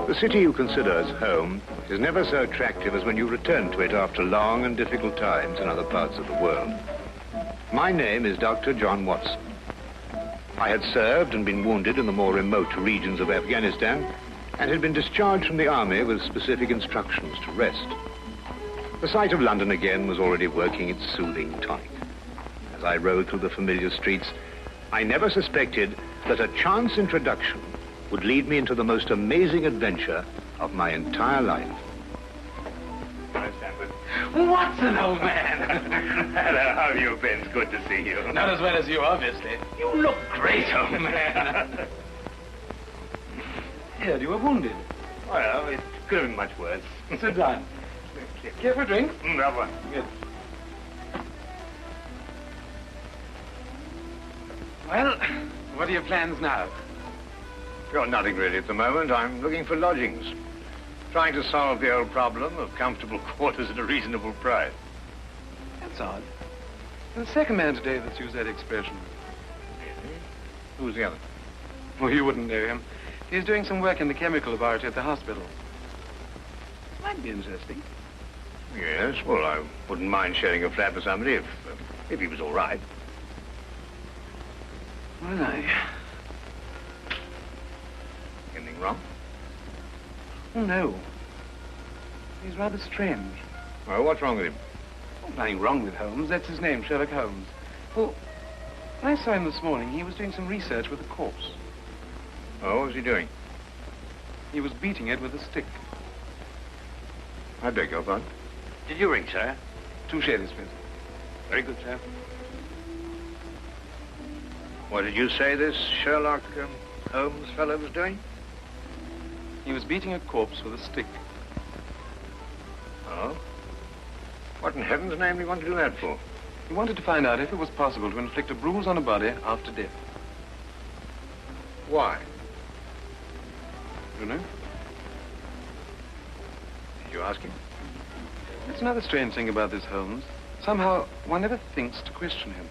The city you consider as home is never so attractive as when you return to it after long and difficult times in other parts of the world. My name is Dr. John Watson. I had served and been wounded in the more remote regions of Afghanistan and had been discharged from the army with specific instructions to rest. The sight of London again was already working its soothing tonic. As I rode through the familiar streets, I never suspected that a chance introduction would lead me into the most amazing adventure of my entire life. Watson, old man! Hello, how have you been? It's good to see you. Not as well as you, obviously. You look great, old man. Heard you were wounded. Well, it could have been much worse. Sit down. Care for a drink? That one. Good. Well, what are your plans now? Well, nothing really at the moment. I'm looking for lodgings. Trying to solve the old problem of comfortable quarters at a reasonable price. That's odd. The second man today that's used that expression. Who's the other? Well, you wouldn't know him. He's doing some work in the chemical laboratory at the hospital. Might be interesting. Yes, well, I wouldn't mind sharing a flat with somebody if he was all right. Well, Anything wrong? Oh, no. He's rather strange. Well, what's wrong with him? Oh, nothing wrong with Holmes. That's his name, Sherlock Holmes. Well, when I saw him this morning, he was doing some research with a corpse. Oh, what was he doing? He was beating it with a stick. I beg your pardon? Did you ring, sir? 2 shillings, please. Very good, sir. What did you say this Sherlock Holmes fellow was doing? He was beating a corpse with a stick. Oh? What in heaven's name do you want to do that for? He wanted to find out if it was possible to inflict a bruise on a body after death. Why? You know? Did you ask him? That's another strange thing about this Holmes. Somehow, one never thinks to question him.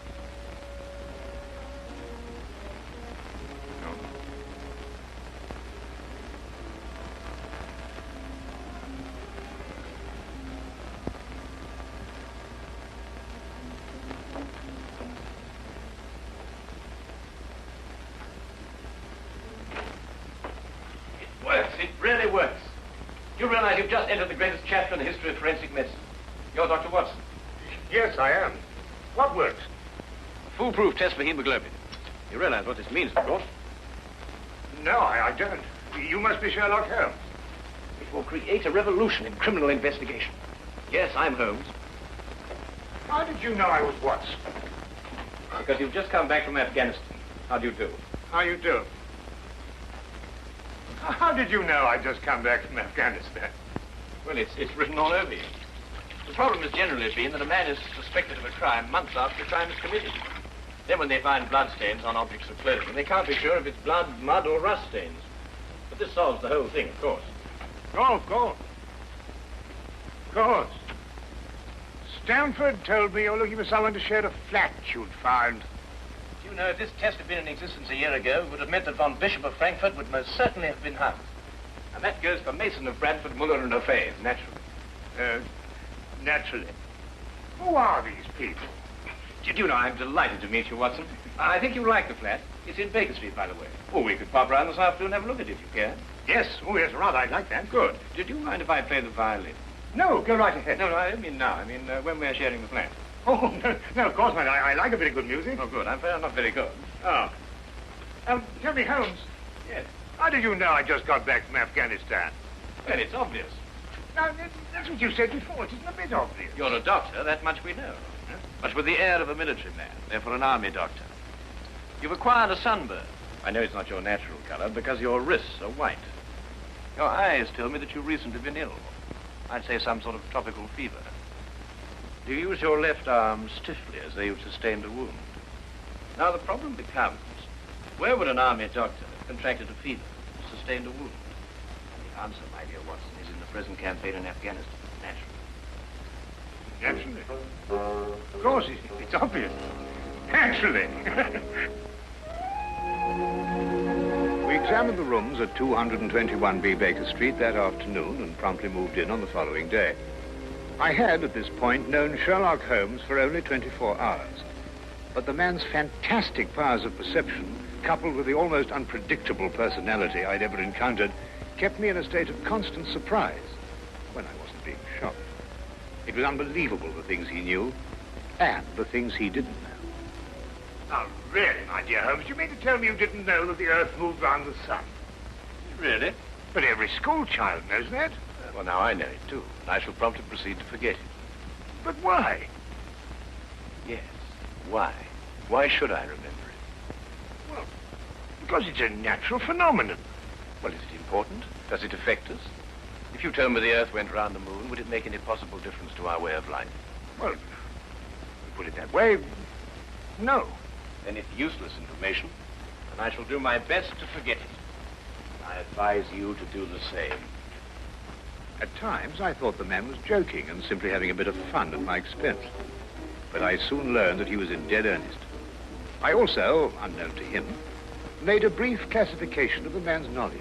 No. It works. It really works. You realize you've just entered the greatest chapter in the history of forensic medicine. You're Dr. Watson. Yes, I am. What works? Foolproof test for hemoglobin. You realize what this means, of course. No, I don't. You must be Sherlock Holmes. It will create a revolution in criminal investigation. Yes, I'm Holmes. How did you know I was Watson? Because you've just come back from Afghanistan. How do you do? How you do? How did you know I'd just come back from Afghanistan? Well, it's written all over you. The problem has generally been that a man is suspected of a crime months after the crime is committed. Then when they find bloodstains on objects of clothing, they can't be sure if it's blood, mud, or rust stains. But this solves the whole thing, of course. Oh, of course. Of course. Stamford told me you're looking for someone to share a flat you'd found. Do you know, if this test had been in existence a year ago, it would have meant that von Bishop of Frankfurt would most certainly have been hung. And that goes for Mason of Bradford, Muller, and O'Fay, naturally. Naturally. Who are these people? Do you know, I'm delighted to meet you, Watson. I think you'll like the flat. It's in Baker Street, by the way. Oh, we could pop round this afternoon and have a look at it, if you care. Yes. Oh, yes, rather. I'd like that. Good. Did you mind if I play the violin? No, go right ahead. No, I don't mean now. I mean when we're sharing the flat. Oh, no, of course not. I like a bit of good music. Oh, good. I'm not very good. Oh. Tell me, Holmes. Yes. How did you know I just got back from Afghanistan? Well, it's obvious. Now, that's what you said before. It isn't a bit obvious. You're a doctor, that much we know. But with the air of a military man, therefore an army doctor. You've acquired a sunburn. I know it's not your natural color because your wrists are white. Your eyes tell me that you've recently been ill. I'd say some sort of tropical fever. You use your left arm stiffly as though you've sustained a wound. Now the problem becomes, where would an army doctor have contracted a fever, sustained a wound? The answer, my dear Watson, is in the present campaign in Afghanistan, naturally. Naturally. Of course, it's obvious. Naturally. Weeks examined the rooms at 221B Baker Street that afternoon and promptly moved in on the following day. I had, at this point, known Sherlock Holmes for only 24 hours. But the man's fantastic powers of perception, coupled with the almost unpredictable personality I'd ever encountered, kept me in a state of constant surprise when I wasn't being shocked. It was unbelievable, the things he knew and the things he didn't know. Now, really, my dear Holmes, you mean to tell me you didn't know that the Earth moved round the sun? Really? But every schoolchild knows that. Well, now I know it, too. And I shall promptly proceed to forget it. But why? Yes. Why? Why should I remember it? Well, because it's a natural phenomenon. Well, is it important? Does it affect us? If you told me the Earth went round the moon, would it make any possible difference to our way of life? Well, to put it that way, no. Then it's useless information, and I shall do my best to forget it. I advise you to do the same. At times, I thought the man was joking and simply having a bit of fun at my expense. But I soon learned that he was in dead earnest. I also, unknown to him, made a brief classification of the man's knowledge.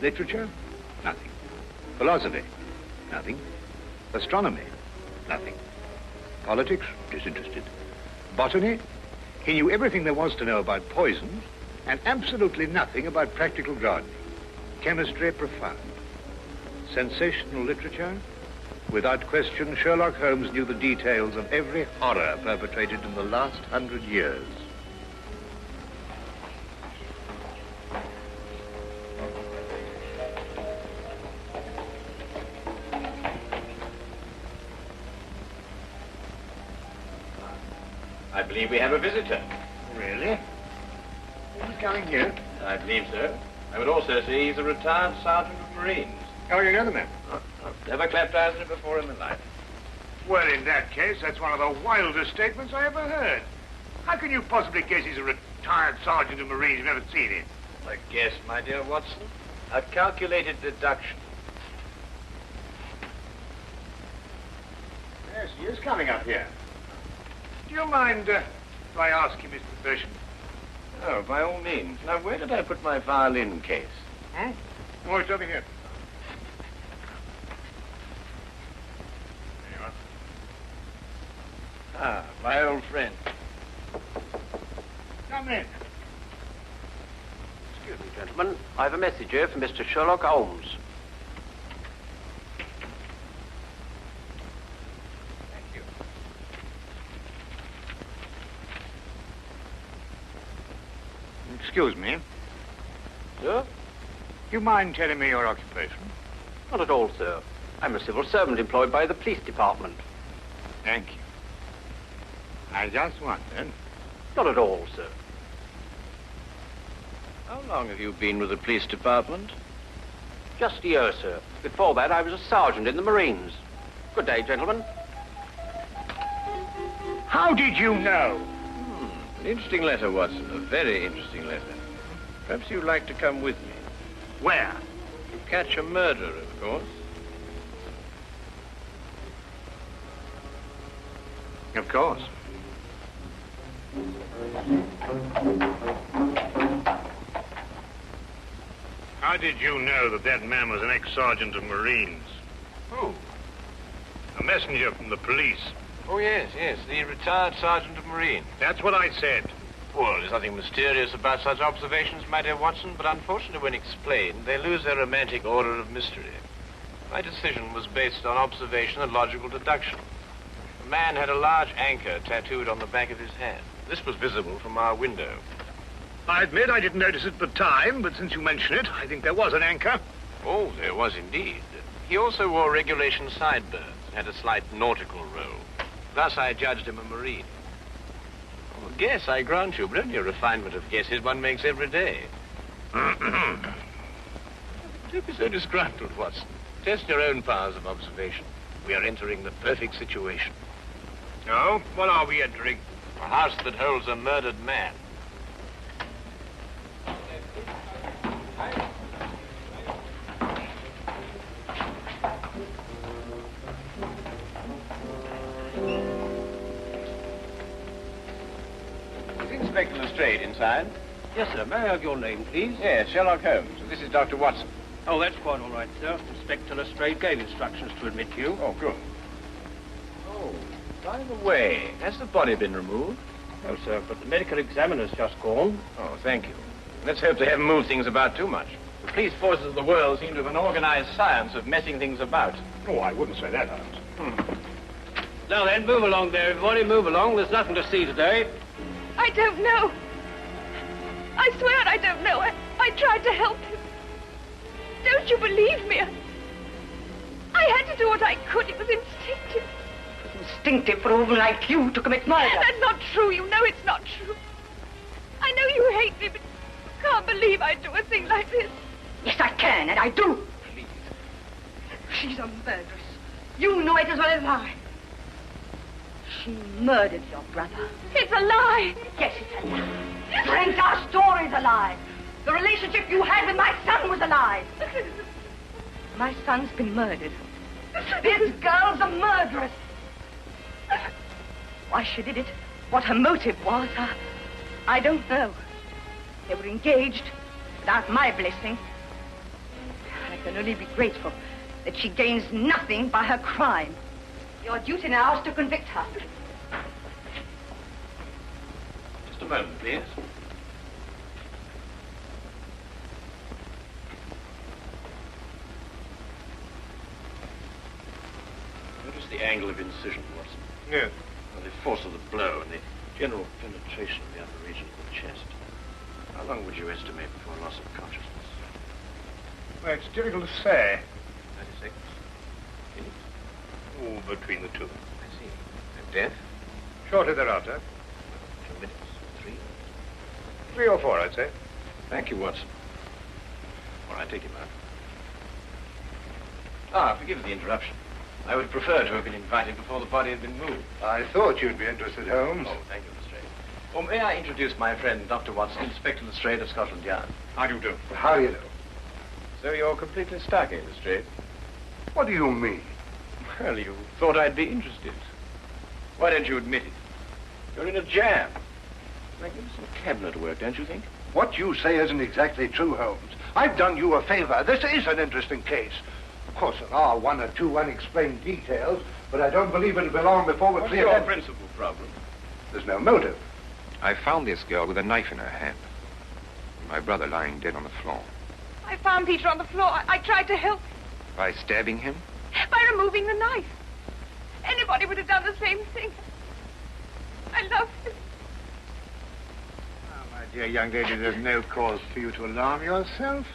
Literature? Nothing. Philosophy? Nothing. Astronomy? Nothing. Politics? Disinterested. Botany? He knew everything there was to know about poisons and absolutely nothing about practical gardening. Chemistry? Profound. Sensational literature? Without question, Sherlock Holmes knew the details of every horror perpetrated in the last 100 years. I believe we have a visitor. Really? Who's coming here? I believe so. I would also say he's a retired sergeant of Marines. Oh, you know the man? I've never clapped eyes on him before in my life. Well, in that case, that's one of the wildest statements I ever heard. How can you possibly guess he's a retired sergeant of Marines? You've never seen him. A guess, my dear Watson. A calculated deduction. Yes, he is coming up here. Do you mind if I ask you his profession? Oh, by all means. Now, where did I put my violin case? Oh, it's over here. There you are. Ah, my old friend. Come in. Excuse me, gentlemen. I have a message here from Mr. Sherlock Holmes. Thank you. Excuse me. Sir? You mind telling me your occupation? Not at all, sir. I'm a civil servant employed by the police department. Thank you. I just wondered. Not at all, sir. How long have you been with the police department? Just a year, sir. Before that, I was a sergeant in the Marines. Good day, gentlemen. How did you know? An interesting letter, Watson. A very interesting letter. Perhaps you'd like to come with me. Where? To catch a murderer, of course. Of course. How did you know that that man was an ex-sergeant of Marines? Who? A messenger from the police. Oh, yes, the retired sergeant of Marine. That's what I said. Well, there's nothing mysterious about such observations, my dear Watson, but unfortunately, when explained, they lose their romantic order of mystery. My decision was based on observation and logical deduction. The man had a large anchor tattooed on the back of his hand. This was visible from our window. I admit I didn't notice it at the time, but since you mention it, I think there was an anchor. Oh, there was indeed. He also wore regulation sideburns and had a slight nautical roll. Thus, I judged him a Marine. Oh, guess, I grant you, but only a refinement of guesses one makes every day. Don't be so disgruntled, Watson. Test your own powers of observation. We are entering the perfect situation. Oh, what are we entering? A house that holds a murdered man. Is Inspector Lestrade inside? Yes, sir. May I have your name, please? Yes, Sherlock Holmes. This is Dr. Watson. Oh, that's quite all right, sir. Inspector Lestrade gave instructions to admit you. Oh, good. Oh, by the way, has the body been removed? No, sir, but the medical examiner's just gone. Oh, thank you. Let's hope they haven't moved things about too much. The police forces of the world seem to have an organized science of messing things about. Oh, I wouldn't say that, Holmes. Now then, move along there, everybody. Move along. There's nothing to see today. I don't know. I swear I don't know. I tried to help him. Don't you believe me? I had to do what I could. It was instinctive. Instinctive for a woman like you to commit murder. That's not true. You know it's not true. I know you hate me, but you can't believe I'd do a thing like this. Yes, I can, and I do. Please. She's a murderess. You know it as well as I. She murdered your brother. It's a lie. Yes, it's a lie. Your entire story's a lie. The relationship you had with my son was a lie. My son's been murdered. This girl's a murderess. Why she did it, what her motive was, I don't know. They were engaged without my blessing. I can only be grateful that she gains nothing by her crime. Your duty now is to convict her. Just a moment, please. Notice the angle of incision, Watson. Yes. And the force of the blow and the general penetration of the upper region of the chest. How long would you estimate before loss of consciousness? Well, it's difficult to say. 30 seconds. Minutes? Oh, between the two. I see. And death? Shortly thereafter. 2 minutes? 3? 3 or 4, I'd say. Thank you, Watson. All right, take him out. Forgive the interruption. I would prefer to have been invited before the body had been moved. I thought you'd be interested, Holmes. Oh, thank you, Lestrade. Well, may I introduce my friend, Dr. Watson, Inspector Lestrade of Scotland Yard? How do you do? How do you do? So you're completely stuck, eh, Lestrade? What do you mean? Well, you thought I'd be interested. Why don't you admit it? You're in a jam. Magnificent cabinet work, don't you think? What you say isn't exactly true, Holmes. I've done you a favor. This is an interesting case. Of course, there are 1 or 2 unexplained details, but I don't believe it'll be long before we're What's clear. your principal problem? There's no motive. I found this girl with a knife in her hand. My brother lying dead on the floor. I found Peter on the floor. I tried to help him By stabbing him? by removing the knife. Anybody would have done the same thing. I love him. Oh, my dear young lady, there's no cause for you to alarm yourself.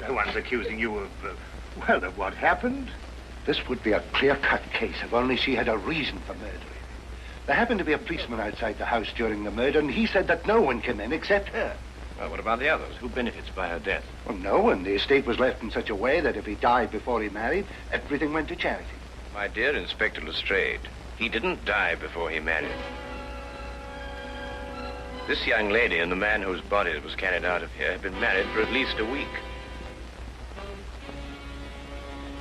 No one's accusing you of what happened. This would be a clear-cut case if only she had a reason for murdering him. There happened to be a policeman outside the house during the murder, and he said that no one came in except her. Well, what about the others? Who benefits by her death? Well, no one. The estate was left in such a way that if he died before he married, everything went to charity. My dear Inspector Lestrade, he didn't die before he married. This young lady and the man whose body was carried out of here have been married for at least a week.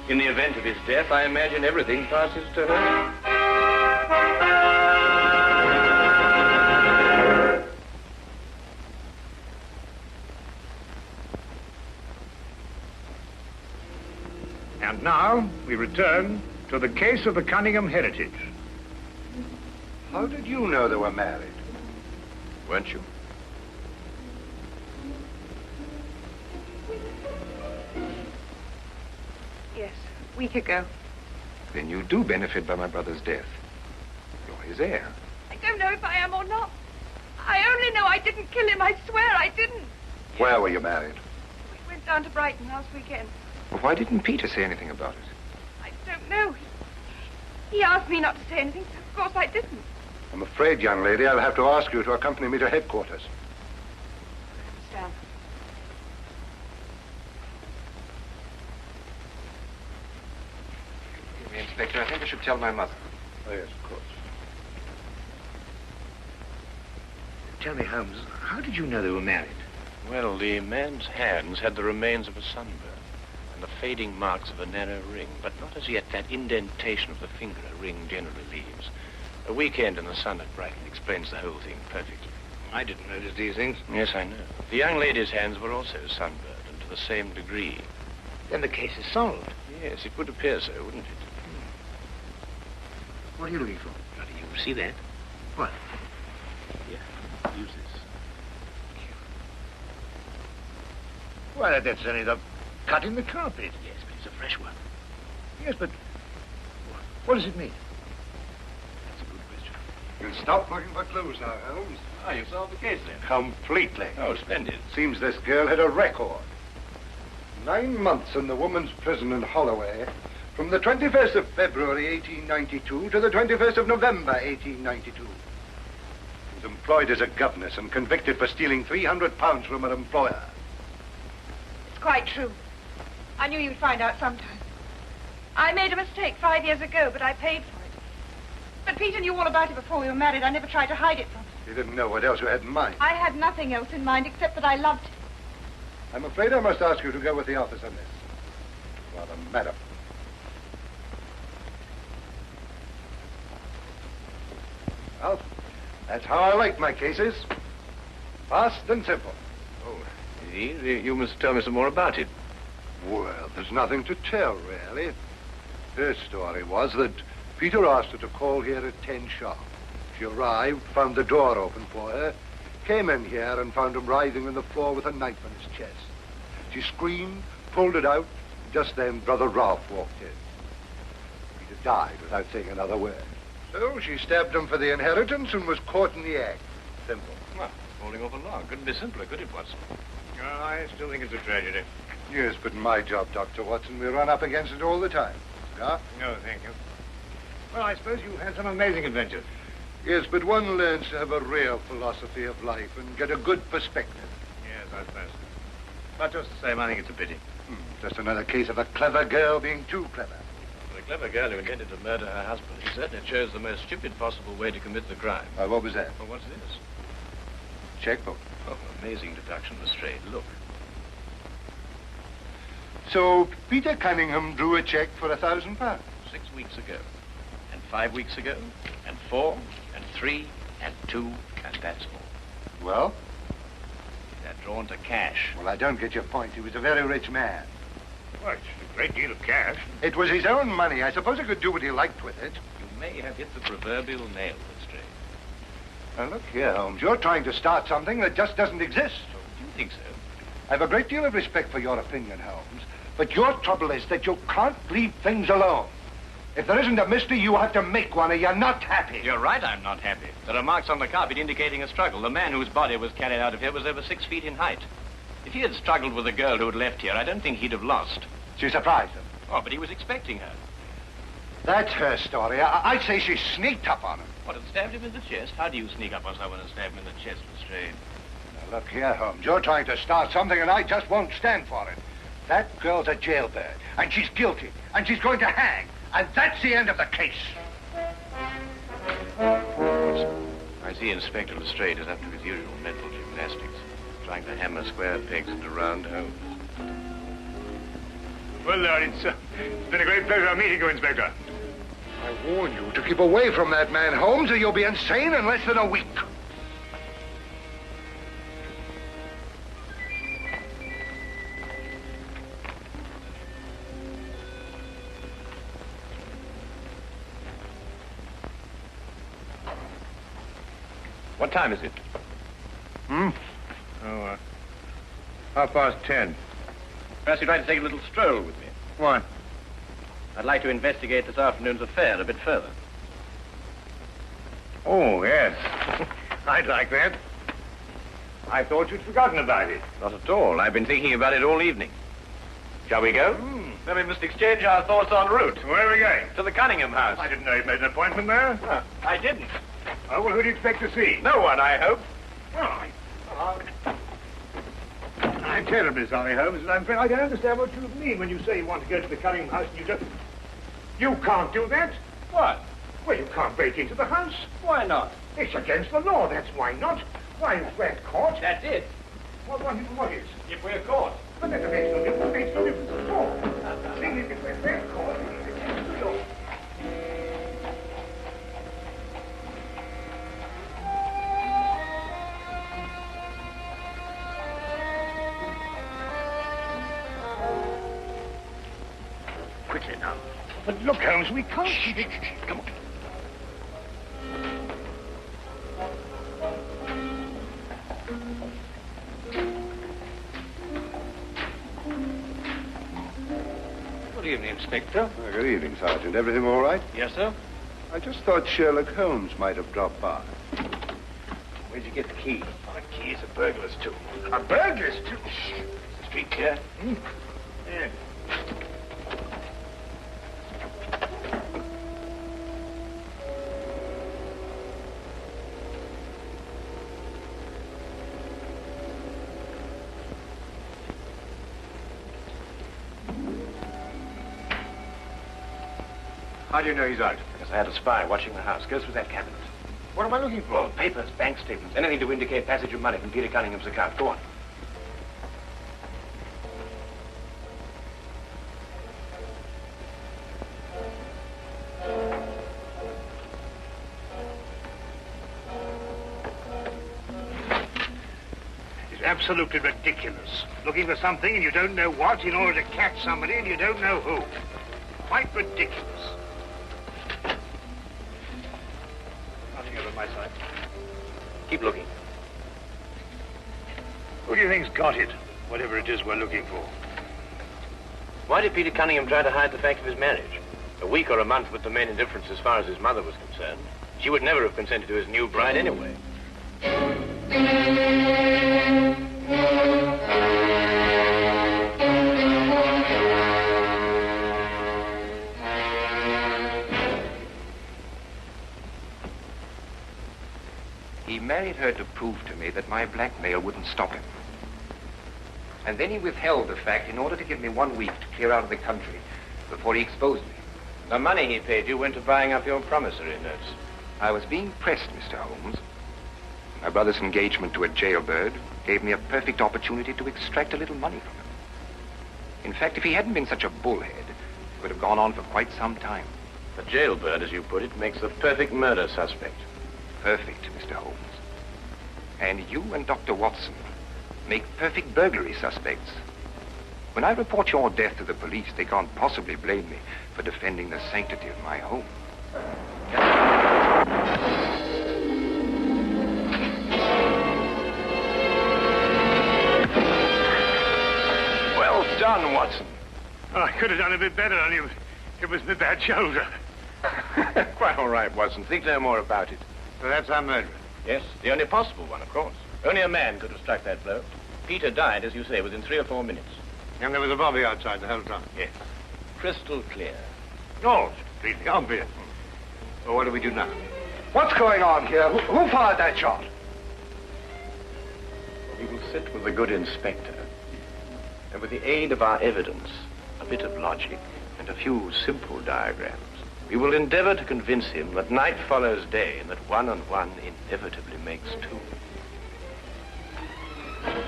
In the event of his death, I imagine everything passes to her. And now we return to the case of the Cunningham heritage. How did you know they were married? Weren't you? Yes, a week ago. Then you do benefit by my brother's death. You're his heir. I don't know if I am or not. I only know I didn't kill him. I swear I didn't. Where were you married? We went down to Brighton last weekend. Well, why didn't Peter say anything about it? I don't know. He asked me not to say anything, so of course I didn't. I'm afraid, young lady, I'll have to ask you to accompany me to headquarters. I understand. Excuse me, Inspector. I think I should tell my mother. Oh, yes, of course. Tell me, Holmes, how did you know they were married? Well, the man's hands had the remains of a sunburn and the fading marks of a narrow ring, but not as yet that indentation of the finger a ring generally leaves. A weekend in the sun at Brighton explains the whole thing perfectly. I didn't notice these things. Yes, I know. The young lady's hands were also sunburned, and to the same degree. Then the case is solved. Yes, it would appear so, wouldn't it? What are you looking for? How do you see that? What? Here, use this. Why, that's only the cut in the carpet. Yes, but it's a fresh one. Yes, but what does it mean? That's a good question. You'll stop looking for clues now, Holmes. Ah, you solved the case then? Completely. Oh, splendid. Seems this girl had a record. 9 months in the woman's prison in Holloway, from the 21st of February, 1892, to the 21st of November, 1892. She was employed as a governess and convicted for stealing £300 from her employer. It's quite true. I knew you'd find out sometime. I made a mistake 5 years ago, but I paid for it. But Peter knew all about it before we were married. I never tried to hide it from him. You didn't know what else you had in mind. I had nothing else in mind except that I loved him. I'm afraid I must ask you to go with the office on this. Rather, madam. Well, that's how I like my cases. Fast and simple. Oh, indeed. You must tell me some more about it. Well, there's nothing to tell, really. Her story was that Peter asked her to call here at 10 sharp. She arrived, found the door open for her, came in here and found him writhing on the floor with a knife in his chest. She screamed, pulled it out. Just then, Brother Ralph walked in. Peter died without saying another word. So she stabbed him for the inheritance and was caught in the act. Simple. Well, falling off a log. Couldn't be simpler, could it, Watson? Oh, I still think it's a tragedy. Yes, but in my job, Dr. Watson, we run up against it all the time. Cigar? No, thank you. Well, I suppose you've had some amazing adventures. Yes, but one learns to have a real philosophy of life and get a good perspective. Yes, I suppose. But just the same, I think it's a pity. Just another case of a clever girl being too clever. For a clever girl who intended to murder her husband, he certainly chose the most stupid possible way to commit the crime. What was that? Well, what's this? Checkbook. Oh, amazing deduction, Lestrade. Look. So Peter Cunningham drew a check for £1,000. 6 weeks ago. And 5 weeks ago. And 4. And 3. And 2. And that's all. Well? They're drawn to cash. Well, I don't get your point. He was a very rich man. Well, it's a great deal of cash. It was his own money. I suppose he could do what he liked with it. You may have hit the proverbial nail, Lestrade. Now, look here, Holmes. You're trying to start something that just doesn't exist. Do you think so? I have a great deal of respect for your opinion, Holmes. But your trouble is that you can't leave things alone. If there isn't a mystery, you have to make one, or you're not happy. You're right, I'm not happy. There are marks on the carpet indicating a struggle. The man whose body was carried out of here was over 6 feet in height. If he had struggled with the girl who had left here, I don't think he'd have lost. She surprised him. Oh, but he was expecting her. That's her story. I'd say she sneaked up on him. What, had stabbed him in the chest? How do you sneak up on someone and stab him in the chest, Lestrade? Now, look here, Holmes. You're trying to start something, and I just won't stand for it. That girl's a jailbird, and she's guilty, and she's going to hang. And that's the end of the case. I see Inspector Lestrade is up to his usual mental gymnastics, trying to hammer square pegs into round holes. Well, Lord, it's been a great pleasure meeting you, Inspector. I warn you to keep away from that man, Holmes, or you'll be insane in less than a week. What time is it? Oh, 10:30. Perhaps you'd like to take a little stroll with me. Why? I'd like to investigate this afternoon's affair a bit further. Oh, yes. I'd like that. I thought you'd forgotten about it. Not at all. I've been thinking about it all evening. Shall we go? Then we must exchange our thoughts en route. Where are we going? To the Cunningham house. I didn't know you'd made an appointment there. I didn't. Oh, well, who do you expect to see? No one, I hope. Well, I'm terribly sorry, Holmes, but I'm afraid I don't understand what you mean when you say you want to go to the Cunningham house and you just... You can't do that. What? Well, you can't break into the house. Why not? It's against the law, that's why not. Why, if we're caught... That's it. What is? If we're caught. But that makes no difference. It makes no difference at all. The thing is, if we're caught, it's against the law. quickly now. But look, Holmes, we can't... Shh, come on. Good evening, Inspector. Good evening, Sergeant. Everything all right? Yes, sir. I just thought Sherlock Holmes might have dropped by. Where'd you get the key? Oh, the key is a burglar's too. A burglar's too? Shh. Is the street clear? Yeah. How do you know he's out? Because I had a spy watching the house. Go through that cabinet. What am I looking for? Oh, papers, bank statements, anything to indicate passage of money from Peter Cunningham's account. Go on. It's absolutely ridiculous. Looking for something and you don't know what in order to catch somebody and you don't know who. Quite ridiculous. Nothing over my side. Keep looking. Who do you think's got it? Whatever it is we're looking for. Why did Peter Cunningham try to hide the fact of his marriage? A week or a month would remain indifference as far as his mother was concerned. She would never have consented to his new bride anyway. He married her to prove to me that my blackmail wouldn't stop him. And then he withheld the fact in order to give me 1 week to clear out of the country before he exposed me. The money he paid you went to buying up your promissory notes. I was being pressed, Mr. Holmes. My brother's engagement to a jailbird gave me a perfect opportunity to extract a little money from him. In fact, if he hadn't been such a bullhead, it would have gone on for quite some time. The jailbird, as you put it, makes the perfect murder suspect. Perfect, Mr. Holmes. And you and Dr. Watson make perfect burglary suspects. When I report your death to the police, they can't possibly blame me for defending the sanctity of my home. Well done, Watson. Oh, I could have done a bit better, only it was my bad shoulder. Quite all right, Watson. Think no more about it. So that's our murderer. Yes, the only possible one, of course. Only a man could have struck that blow. Peter died, as you say, within 3 or 4 minutes. And there was a bobby outside the whole time. Yes. Crystal clear. No, it's completely obvious. Well, what do we do now? What's going on here? Who fired that shot? We will sit with the good inspector, and with the aid of our evidence, a bit of logic, and a few simple diagrams, we will endeavor to convince him that night follows day and that 1 and 1 inevitably makes 2.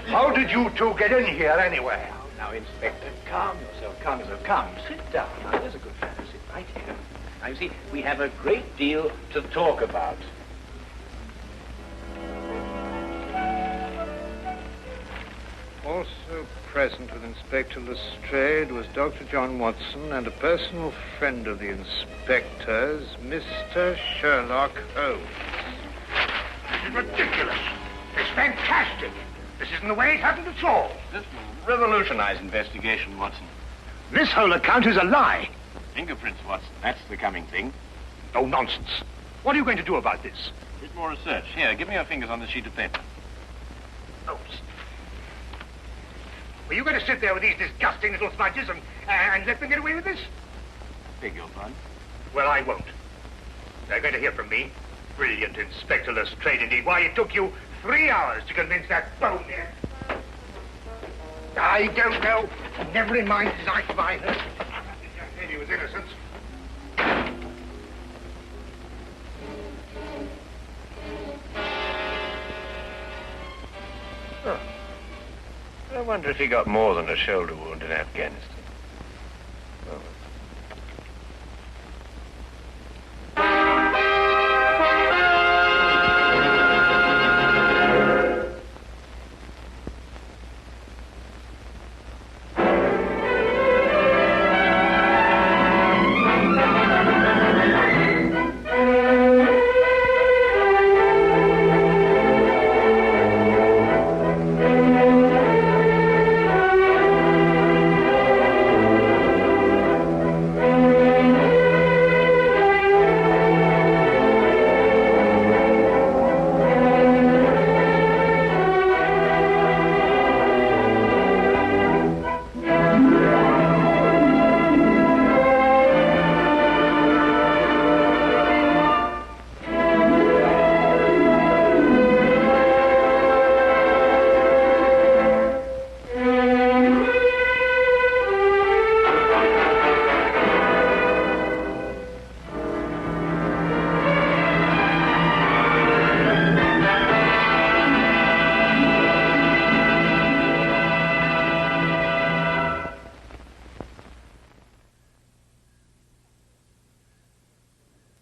How did you two get in here anyway? Now, Inspector, calm yourself, calm yourself. Come, sit down. Now, there's a good fellow. Sit right here. Now, you see, we have a great deal to talk about. Also present with Inspector Lestrade was Dr. John Watson and a personal friend of the inspector's, Mr. Sherlock Holmes. This is ridiculous. It's fantastic. This isn't the way it happened at all. This will revolutionize investigation, Watson. This whole account is a lie. Fingerprints, Watson. That's the coming thing. Oh, nonsense. What are you going to do about this? A bit more research. Here, give me your fingers on this sheet of paper. Oh, were you going to sit there with these disgusting little smudges and let them get away with this? Beg your pardon? Well, I won't. They're going to hear from me. Brilliant Inspector Lestrade, indeed. Why, it took you 3 hours to convince that bonehead. I don't know. Never in mind his life by her. This young lady was innocent. Oh. I wonder if he got more than a shoulder wound in Afghanistan. Oh.